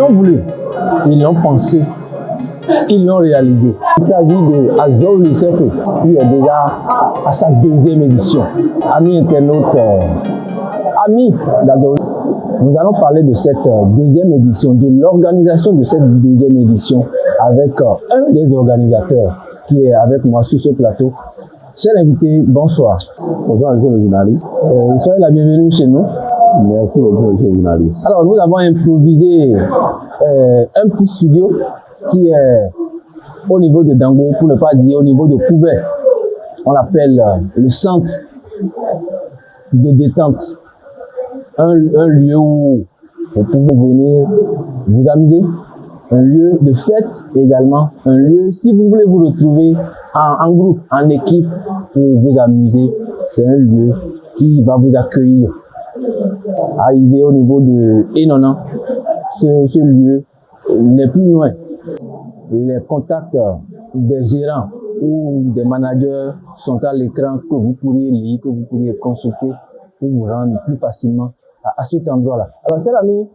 l'ont voulu, ils l'ont pensé, ils l'ont réalisé. Il s'agit de Azor le Cercle, qui est déjà à sa deuxième édition. Amis internautes, amis d'Azor, nous allons parler de cette deuxième édition, de l'organisation de cette deuxième édition avec un des organisateurs qui est avec moi sur ce plateau. Cher invité, bonsoir. Bonsoir, monsieur le journaliste. Soyez la bienvenue chez nous. Merci beaucoup, monsieur le journaliste. Alors, nous avons improvisé un petit studio qui est au niveau de Dango, pour ne pas dire au niveau de Couvert. On l'appelle le centre de détente. Un lieu où vous pouvez venir vous amuser. Un lieu de fête également. Un lieu, si vous voulez vous retrouver en groupe, en équipe, pour vous amuser. C'est un lieu qui va vous accueillir. Arrivé au niveau de Enonan, ce lieu n'est plus loin. Les contacts des gérants ou des managers sont à l'écran que vous pourriez lire, que vous pourriez consulter pour vous rendre plus facilement à cet endroit-là. Alors, chers amis,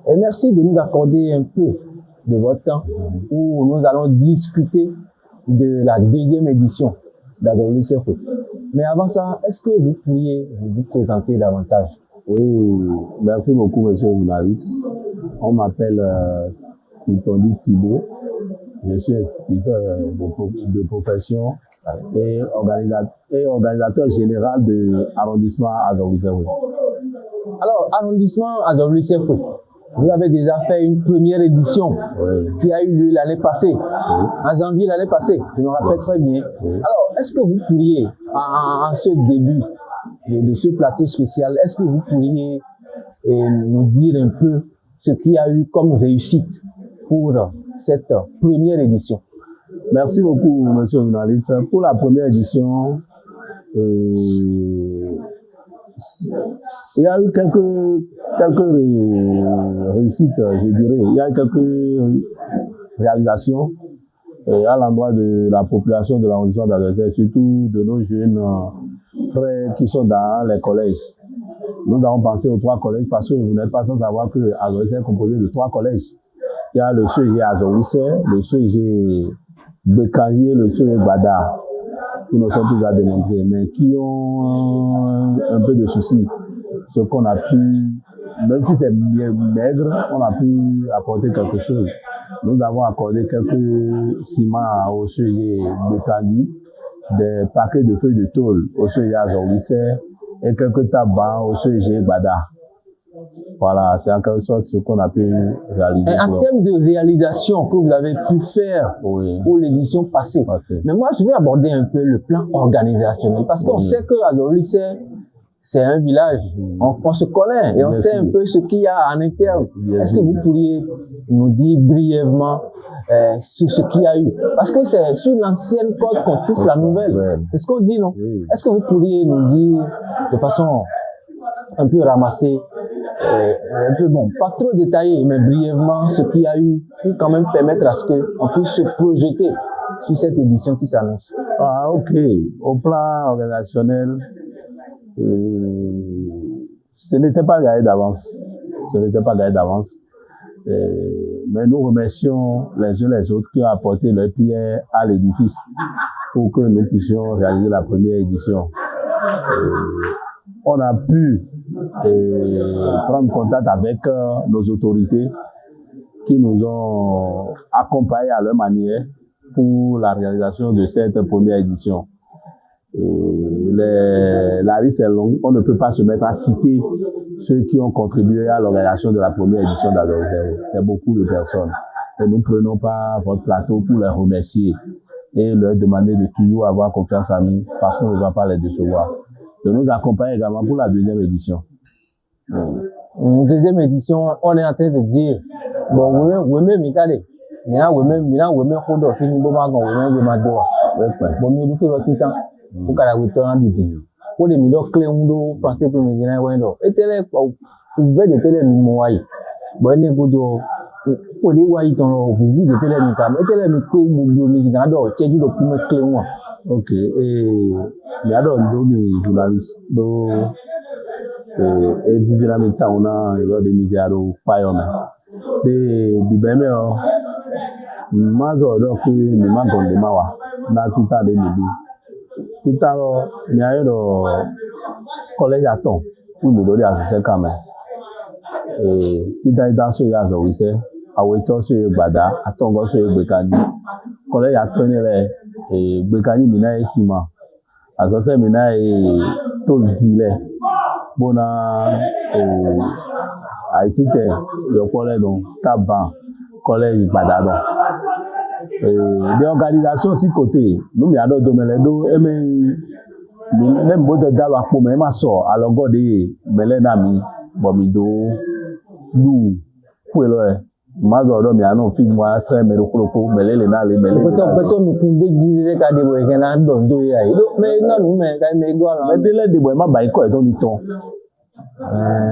et merci de nous accorder un peu de votre temps où nous allons discuter de la deuxième édition d'Azor le Cercle. Mais avant ça, est-ce que vous pourriez vous présenter davantage? Oui, merci beaucoup, monsieur le journaliste. On m'appelle Sitondi Thibault. Je suis instituteur de profession et organisateur général de l'arrondissement Azor le Cercle. Alors, arrondissement Azor le Cercle, vous avez déjà fait une première édition qui a eu lieu l'année passée, en janvier l'année passée, je me rappelle très bien. Alors, est-ce que vous pourriez, en ce début de ce plateau spécial, est-ce que vous pourriez nous dire un peu ce qu'il y a eu comme réussite pour cette première édition? Merci beaucoup, monsieur le journaliste. Pour la première édition, il y a eu quelques réussites, je dirais. Il y a eu quelques réalisations à l'endroit de la population de l'arrondissement d'Azor le Cercle, surtout de nos jeunes frères qui sont dans les collèges. Nous avons pensé aux 3 collèges parce que vous n'êtes pas sans savoir que Azor le Cercle est composé de 3 collèges. Il y a le CEG Azor le Cercle, le CEG Bekanji et le CEG Bada, qui nous sont tous à démontrer, mais qui ont un peu de soucis. Ce qu'on a pu, même si c'est maigre, on a pu apporter quelque chose. Nous avons accordé quelques ciments au CEG Bekanji, des paquets de feuilles de tôle au CEG Azor le Cercle et quelques tabacs au CEG Bada. Voilà, c'est en quelque sorte ce qu'on a pu réaliser. Et en termes de réalisation que vous avez pu faire pour l'édition passée, mais moi je vais aborder un peu le plan organisationnel parce qu'on sait que Azor le Cercle, c'est un village, on se connaît et on sait un peu ce qu'il y a en interne. Est-ce que vous pourriez nous dire brièvement sur ce qu'il y a eu? Parce que c'est sur l'ancienne code qu'on touche la nouvelle. C'est ce qu'on dit, non? Est-ce que vous pourriez nous dire de façon un peu ramassée, un peu bon, pas trop détaillé, mais brièvement ce qu'il y a eu pour quand même permettre à ce qu'on puisse se projeter sur cette édition qui s'annonce? Ah, ok. Au plan organisationnel, ce n'était pas gagné d'avance. Ce n'était pas gagné d'avance. Mais nous remercions les uns les autres qui ont apporté leur pierre à l'édifice pour que nous puissions réaliser la première édition. On a pu prendre contact avec nos autorités qui nous ont accompagnés à leur manière pour la réalisation de cette première édition. La liste est longue, on ne peut pas se mettre à citer ceux qui ont contribué à l'organisation de la première édition d'Azor le Cercle. C'est beaucoup de personnes. Et nous ne prenons pas votre plateau pour les remercier et leur demander de toujours avoir confiance en nous parce qu'on ne va pas les décevoir. De nous accompagner également pour la deuxième édition. Deuxième édition, on est en train de dire, bon, oui, mais regardez, pour qu'à la retourne du pays. Pour les millions clés français pour mes gens, et tel est ouvert de télé moyen. Bon, les gouttes pour les voyages dans le vide de télé micam, et tel est micro ou médicament, c'est du document clé moi. Ok, et il y a d'autres journalistes, et du dynamique, on a des misères au Payome. de bibeme mazo do ku ni magonde mawa na tuta de nibi tuta lo ni ayo do collège aton ku mi lórí asise kame tuta ida so ya zo wise aweto so ye gbada aton go so ye gbekani collège aton ni le gbekani mi na esima asose mi na to dile bona àìsíte yọpọlẹ don taban collège gbada don des organisations si côté nous mi ado domele do eme mi nem bo de dalo apo me ma so alogo de mele na mi bo mi do lu puelo ma do do mi ano fi mo asre me ro koko mele le na le mele beto mi kun de jire ka de bo ke na don do ya do me na nu me ka me go ala me de le de bo ma ba iko e don ni ton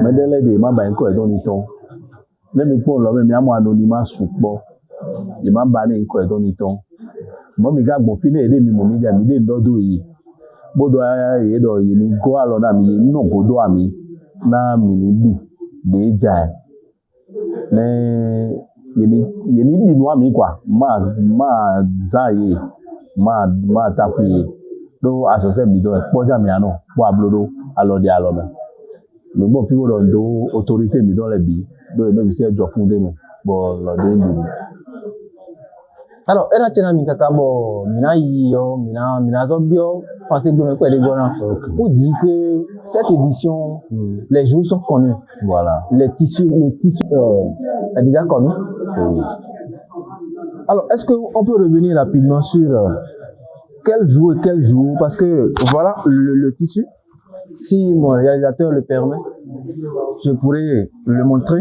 me de le de ma ba iko e don ni ton le mi po lo me mi amo anonymous supo le ma ba ni iko e don ni ton mo mi ga gbon fine ele mi mo mi ga mi de dodo yi bodo ye do yi ni go alo na mi no godo ami na mi ni du de ja ne ye ni di no ami kwa ma za ye ma ta fu ye do asose mi do e poja mi ano po ablodo alo de alo me me bo fi wo do autorité mi do le bi do e me bi se jo fun de me bo lo de ndu. Alors, elle a tenu mi kakabo, mina yo, mina zobio, pensez que me quoi les gona. Pour dire que cette édition, les jours sont connus. Voilà. Le tissu est déjà connu. Oui. Alors, est-ce qu'on peut revenir rapidement sur quel jour, parce que voilà le tissu. Si mon réalisateur le permet, je pourrais le montrer.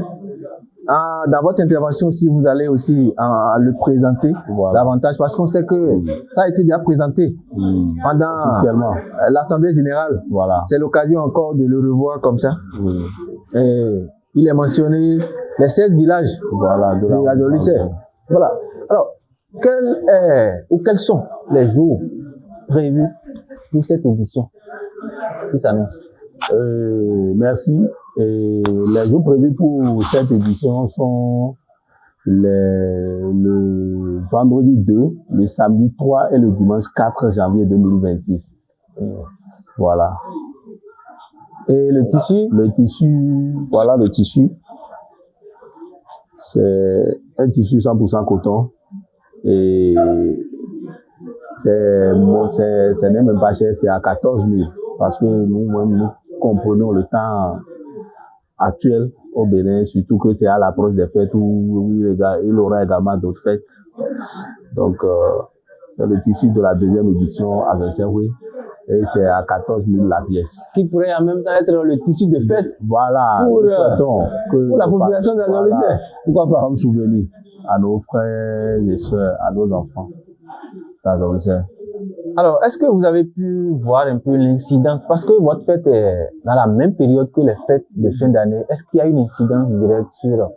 Dans votre intervention aussi, vous allez aussi le présenter davantage parce qu'on sait que ça a été déjà présenté pendant l'Assemblée générale. Voilà. C'est l'occasion encore de le revoir comme ça. Et il est mentionné les 16 villages de la Zolicée. Voilà. Alors, quels sont les jours prévus pour cette édition qui s'annonce? Merci. Et les jours prévus pour cette édition sont le vendredi 2, le samedi 3 et le dimanche 4 janvier 2026. Voilà. Et le tissu? Le tissu, voilà le tissu. C'est un tissu 100% coton. Et c'est même pas cher, c'est à 14 000. Parce que nous comprenons le temps actuel au Bénin, surtout que c'est à l'approche des fêtes où il aura également d'autres fêtes. Donc, c'est le tissu de la deuxième édition à Versailles et c'est à 14 000 la pièce. Qui pourrait en même temps être le tissu de fête. Voilà. Pour la population de la Zolicée. Pourquoi pas? Comme souvenir à nos frères et sœurs, à nos enfants. Dans la Zolicée. Alors, est-ce que vous avez pu voir un peu l'incidence? Parce que votre fête est dans la même période que les fêtes de fin d'année. Est-ce qu'il y a une incidence directe sur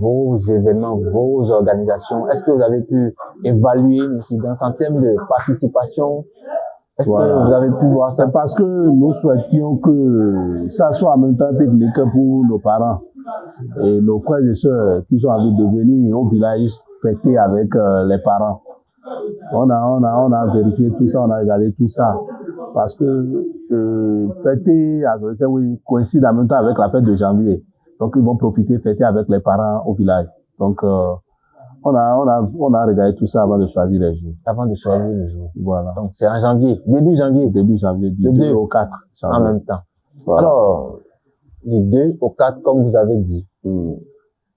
vos événements, vos organisations? Est-ce que vous avez pu évaluer l'incidence en termes de participation? Est-ce que vous avez pu voir ça? C'est parce que nous souhaitions que ça soit en même temps technique pour nos parents et nos frères et sœurs qui ont envie de venir au village fêter avec les parents. On a vérifié tout ça, on a regardé tout ça. Parce que fêter coïncide en même temps avec la fête de janvier. Donc ils vont profiter, fêter avec les parents au village. Donc on a regardé tout ça avant de choisir les jours. Avant de choisir les jours. Voilà. Donc c'est en janvier, début janvier. Début janvier, du 2 au 4 janvier. En même temps. Voilà. Alors, du 2 au 4, comme vous avez dit.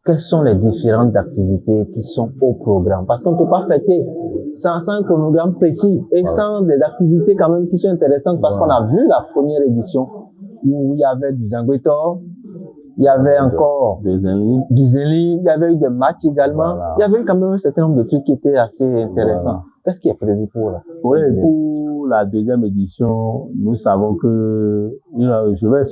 Quelles sont les différentes activités qui sont au programme? Parce qu'on ne peut pas fêter sans un chronogramme précis et sans des activités quand même qui sont intéressantes parce qu'on a vu la première édition où il y avait du Zangwetor, il y avait encore du Zénli, il y avait eu des matchs également, il y avait quand même un certain nombre de trucs qui étaient assez intéressants. Qu'est-ce qui est prévu pour là? Oui, pour la deuxième édition, nous savons que je vais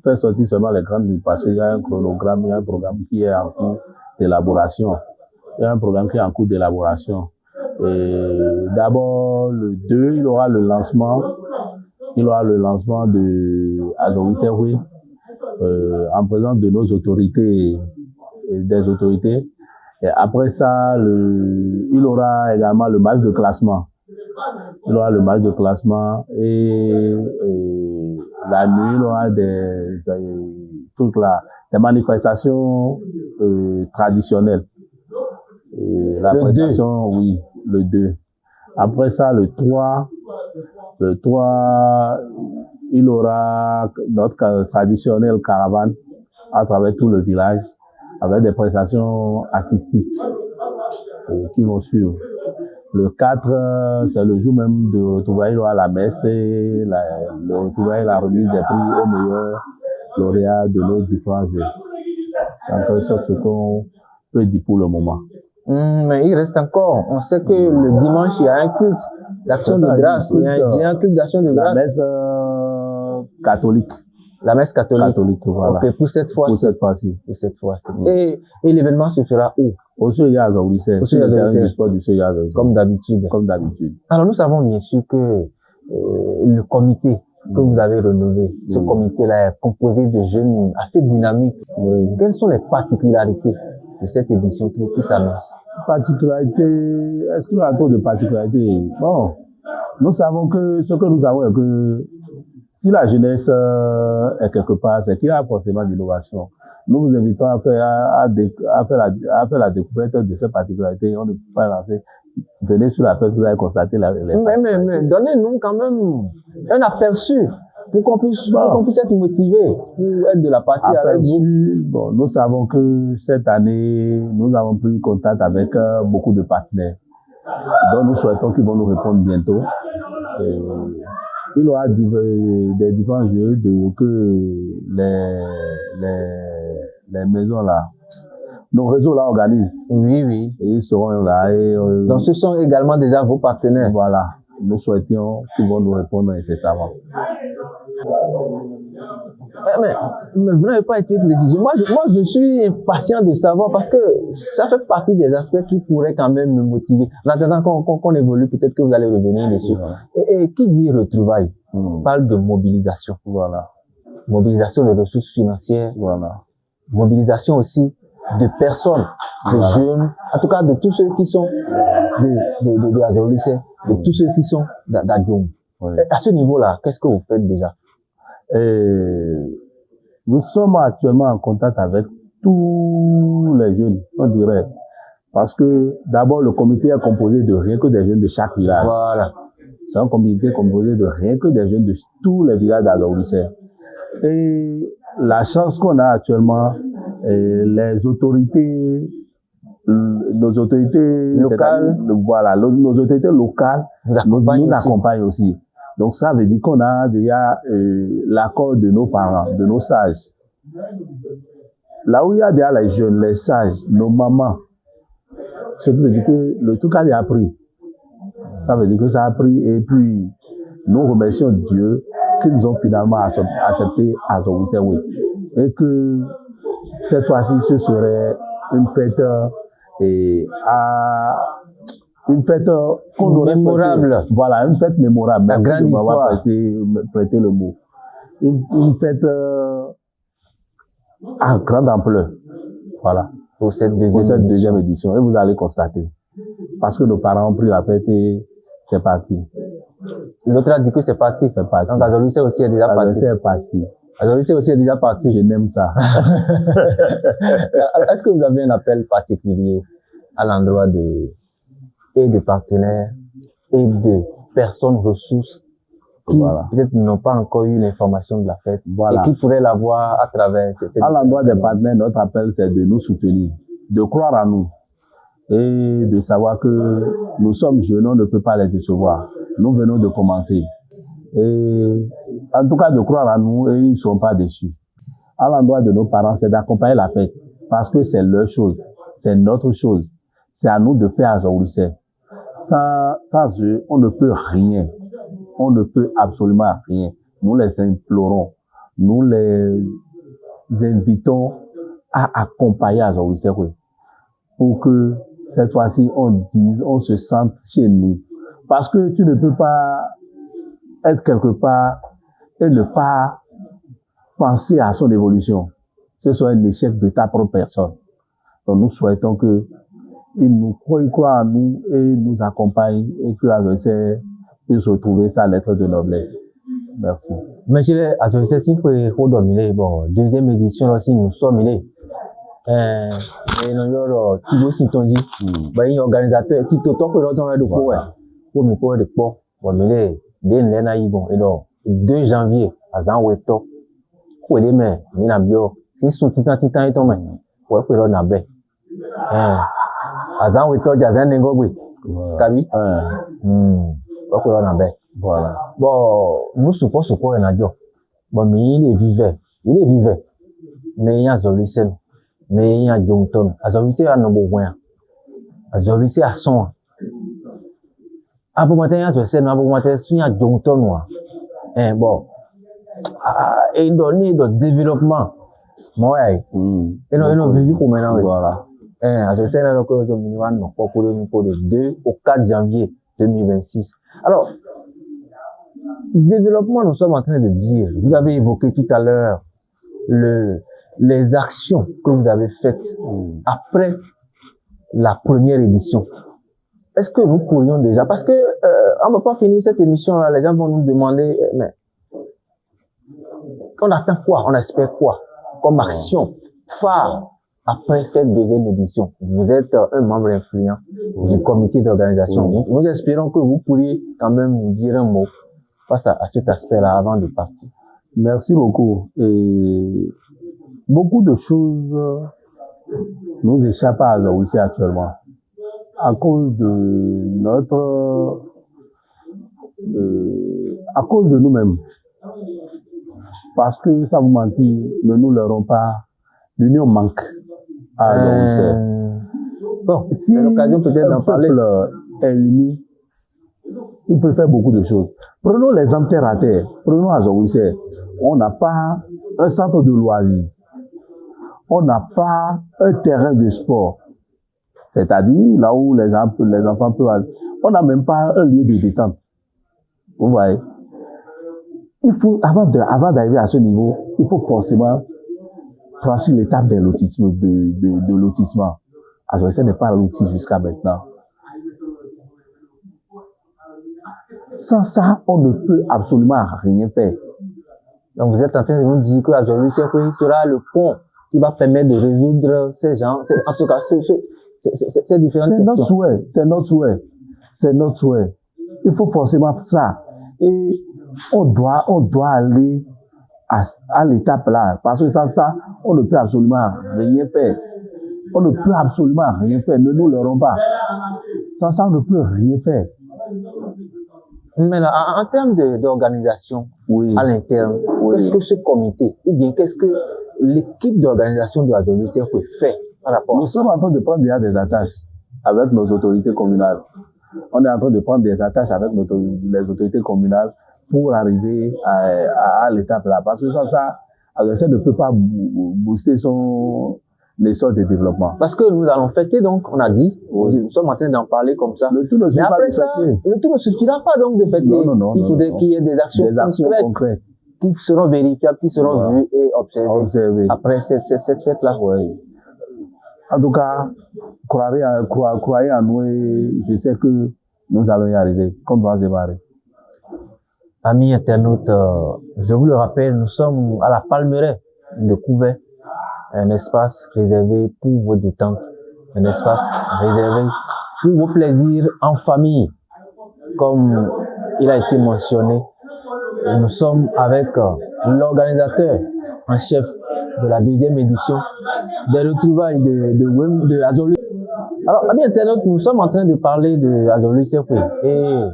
faire sortir seulement les grandes lignes parce qu'il y a un chronogramme, il y a un programme qui est en cours d'élaboration. Il y a un programme qui est en cours d'élaboration. Et d'abord, le 2, il y aura le lancement de Azorisseroui, en présence de nos autorités des autorités. Et après ça, il aura également le match de classement. Il aura le match de classement et la nuit, il aura des trucs là, des manifestations traditionnelles. Et la prestation, oui, le 2. Après ça, le 3, il aura notre traditionnelle caravane à travers tout le village avec des prestations artistiques qui vont suivre. Le 4, c'est le jour même de retrouvailles, il y aura la messe et le retrouvailles, la remise des prix aux meilleurs lauréats de nos différents jeux. C'est en quelque sorte ce qu'on peut dire pour le moment. Mais il reste encore, on sait que le dimanche, il y a un culte d'action de grâce, il y a un culte d'action de grâce. La messe catholique. La messe catholique. Voilà. Ok, pour cette fois-ci. Pour cette fois-ci. Et l'événement se fera où? Au CEIA Zaoulissé. Au CEIA du sport du CEIA Zaoulissé. Comme d'habitude. Alors nous savons bien sûr que le comité que vous avez renouvelé, ce comité-là est composé de jeunes assez dynamiques. Quelles sont les particularités de cette édition qui s'annonce? Est-ce qu'il y a trop de particularités? Bon, nous savons que ce que nous avons est que si la jeunesse est quelque part, c'est qu'il y a forcément d'innovation. Nous vous invitons à faire la découverte de ces particularités. On ne peut pas lancer. Venez sur la fête, vous allez constater mais donnez-nous quand même un aperçu pour qu'on puisse être motivé pour être de la partie avec vous. Bon, nous savons que cette année, nous avons pris contact avec beaucoup de partenaires. Donc nous souhaitons qu'ils vont nous répondre bientôt. Il y aura des différents jeux que les maisons là, nos réseaux là organisent. Oui. Et ils seront là. Donc ce sont également déjà vos partenaires. Voilà. Nous souhaitions qu'ils vont nous répondre incessamment. Mais vous n'avez pas été précisé. Moi, je suis impatient de savoir parce que ça fait partie des aspects qui pourraient quand même me motiver. En attendant qu'on évolue, peut-être que vous allez revenir dessus. Voilà. Et qui dit retrouvailles parle de mobilisation. Voilà. Mobilisation de ressources financières. Voilà. Mobilisation aussi de personnes, de jeunes, en tout cas de tous ceux qui sont de Azaoulissé, de tous ceux qui sont d'Adjoum. Oui. À ce niveau-là, qu'est-ce que vous faites déjà? Nous sommes actuellement en contact avec tous les jeunes, on dirait. Parce que d'abord, le comité est composé de rien que des jeunes de chaque village. Voilà. C'est un comité composé de rien que des jeunes de tous les villages d'Azaoulissé. Et la chance qu'on a actuellement, nos autorités locales, nos autorités locales nous accompagnent aussi. Donc ça veut dire qu'on a déjà l'accord de nos parents, de nos sages. Là où il y a déjà les jeunes, les sages, nos mamans, ça veut dire que le truc a déjà pris. Ça veut dire que ça a pris et puis nous remercions Dieu qu'ils ont finalement accepté Azaoulissé. Et que cette fois-ci, ce serait une fête qu'on aurait mémorable. Souhaité. Voilà, une fête mémorable. La grande histoire. Prêter le mot. Une fête à grande ampleur. Voilà. Pour cette deuxième édition. Et vous allez constater. Parce que nos parents ont pris la fête et c'est parti. L'autre a dit que c'est parti. C'est parti. Donc Azaoulissé aussi est déjà parti. Azaoulissé est parti. Azaoulissé aussi est déjà parti. Je n'aime ça. Est-ce que vous avez un appel particulier à l'endroit de partenaires et de personnes ressources qui peut-être n'ont pas encore eu l'information de la fête et qui pourraient l'avoir à travers à l'endroit des partenaires, notre appel c'est de nous soutenir, de croire en nous et de savoir que nous sommes jeunes, on ne peut pas les décevoir. Nous venons de commencer. Et en tout cas de croire en nous et ils ne seront pas déçus. À l'endroit de nos parents, c'est d'accompagner la fête parce que c'est leur chose, c'est notre chose. C'est à nous de faire Azaoulissé. Sans eux, on ne peut rien. On ne peut absolument rien. Nous les implorons, nous les invitons à accompagner Azaoulissé pour que cette fois-ci on se sente chez nous. Parce que tu ne peux pas être quelque part et ne pas penser à son évolution. Ce soit un échec de ta propre personne. Donc nous souhaitons que ils croient en nous et nous accompagnent et que Azoricé puisse retrouver sa lettre de noblesse. Merci. Monsieur Azoricé, si vous pouvez redonner, bon, deuxième édition aussi, nous sommes là. Et nous Thibaut Sintonji, ben organisateur qui tout temps que l'autre on a de quoi, pour me pouvoir de quoi, bon mais les nena y bon et donc 2 janvier à Zanweto, pour les mais mina bio, si sont titan et ton man, pour que l'on a bé, à Zanweto jazan n'engobui, kabi, pour que l'on a bé, voilà. Bon, nous supposons quoi un adjo, bon mais il est vivant, mais il y a Azoricé. Mais il y a Jongton, Azoricé a nombre point, Azoricé a son. Après matin, Azoricé n'a pas matin, il y a Jongton, bon, et il donne de développement, moi, et non, vu pour maintenant, voilà. Azoricé a donc le minimum, non, pour le 2 au 4 janvier 2026. Alors, développement, nous sommes en train de dire, vous avez évoqué tout à l'heure, les actions que vous avez faites après la première édition. Est-ce que nous pourrions déjà, parce que on ne va pas finir cette émission là, les gens vont nous demander, mais on attend quoi, on espère quoi comme action phare après cette deuxième édition. Vous êtes un membre influent du comité d'organisation. Nous espérons que vous pourriez quand même nous dire un mot face à cet aspect-là avant de partir. Merci beaucoup. Et beaucoup de choses nous échappent à Azoricé actuellement à cause de à cause de nous-mêmes. Parce que, sans vous mentir, ne nous leurrons pas, l'union manque à Azoricé. Bon, si l'occasion peut-être d'en parler, est uni, il peut faire beaucoup de choses. Prenons l'exemple terre à terre, prenons Azoricé. On n'a pas un centre de loisirs. On n'a pas un terrain de sport. C'est-à-dire, là où les enfants peuvent aller. On n'a même pas un lieu de détente. Vous voyez? Il faut, avant d'arriver à ce niveau, il faut forcément franchir l'étape de lotissement. Azoricé n'est pas loti jusqu'à maintenant. Sans ça, on ne peut absolument rien faire. Donc, vous êtes en train de nous dire que Azoricé sera le pont qui va permettre de résoudre ces gens, en tout cas, ces différentes questions. C'est notre souhait. Il faut forcément ça. Et on doit aller à l'étape là. Parce que sans ça, on ne peut absolument rien faire. On ne peut absolument rien faire. Ne nous leurrons pas. Sans ça, on ne peut rien faire. Mais là, en termes d'organisation, à l'interne, qu'est-ce que ce comité, ou bien qu'est-ce que l'équipe d'organisation de Azoricé peut faire par rapport? Nous sommes en train de prendre déjà des attaches avec nos autorités communales. On est en train de prendre des attaches avec les autorités communales pour arriver à l'étape là. Parce que sans ça, Azoricé ne peut pas booster l'essor de développement. Parce que nous allons fêter, donc, on a dit, nous sommes en train d'en parler comme ça. Le tout ne suffira pas de fêter. Le tout ne suffira pas donc de fêter. Non, il faudrait qu'il y ait des actions concrètes qui seront vérifiables, qui seront vues et observées. Après cette fête-là. Oui. En tout cas, croyez en nous et je sais que nous allons y arriver. Qu'on doit démarrer. Amis internautes, je vous le rappelle, nous sommes à la Palmeraie de Couvet, un espace réservé pour vos détentes, un espace réservé pour vos plaisirs en famille. Comme il a été mentionné, nous sommes avec l'organisateur en chef de la deuxième édition des retrouvailles de Azoricé. Alors, amis internautes, nous sommes en train de parler de Azoricé et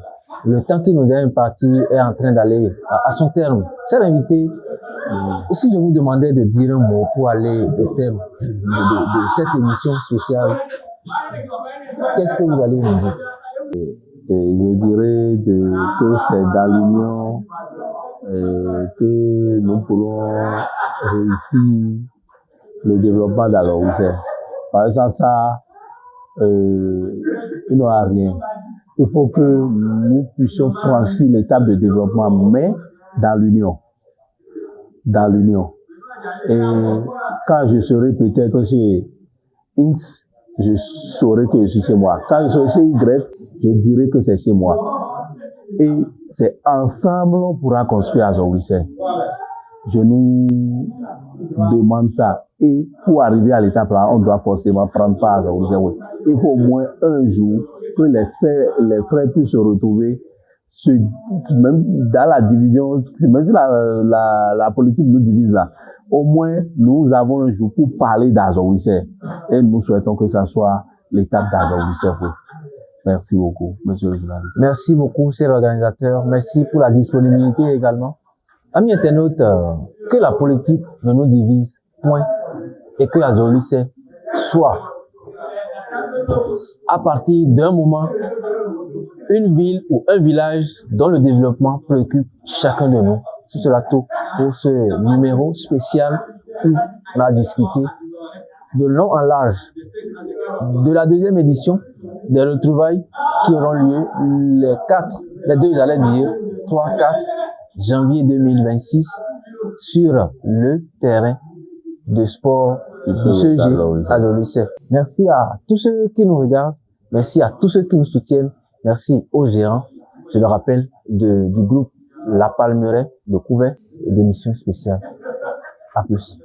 le temps qui nous est imparti est en train d'aller à son terme. Chers invités, si je vous demandais de dire un mot pour aller au thème de cette émission spéciale, qu'est-ce que vous allez nous dire? Je dirais que c'est dans l'union que nous pourrons réussir le développement d'Azoricé. Par exemple, ça, il n'y aura rien. Il faut que nous puissions franchir l'étape de développement, mais dans l'union. Dans l'union. Et quand je serai peut-être chez X, je saurais que je suis chez moi. Quand je serai chez Y, je dirais que c'est chez moi. Et c'est ensemble on pourra construire Azawise. Je nous demande ça. Et pour arriver à l'étape là, on doit forcément prendre part à Azawise. Il faut au moins un jour que les frères puissent se retrouver même dans la division, même si la politique nous divise là, au moins nous avons un jour pour parler d'Azawise et nous souhaitons que ça soit l'étape d'Azawise. Merci beaucoup, monsieur le journaliste. Merci beaucoup, chers organisateurs. Merci pour la disponibilité également. Amis internautes, que la politique ne nous divise point et que Azawise soit à partir d'un moment une ville ou un village dont le développement préoccupe chacun de nous. Ce sera tout pour ce numéro spécial où on a discuté de long en large de la deuxième édition des retrouvailles qui auront lieu les 3-4 janvier 2026 sur le terrain de sport de CEG Azawise. Merci à tous ceux qui nous regardent, merci à tous ceux qui nous soutiennent. Merci aux gérants, je le rappelle, du groupe La Palmeraie de Couvert et d'émission spéciale. À plus.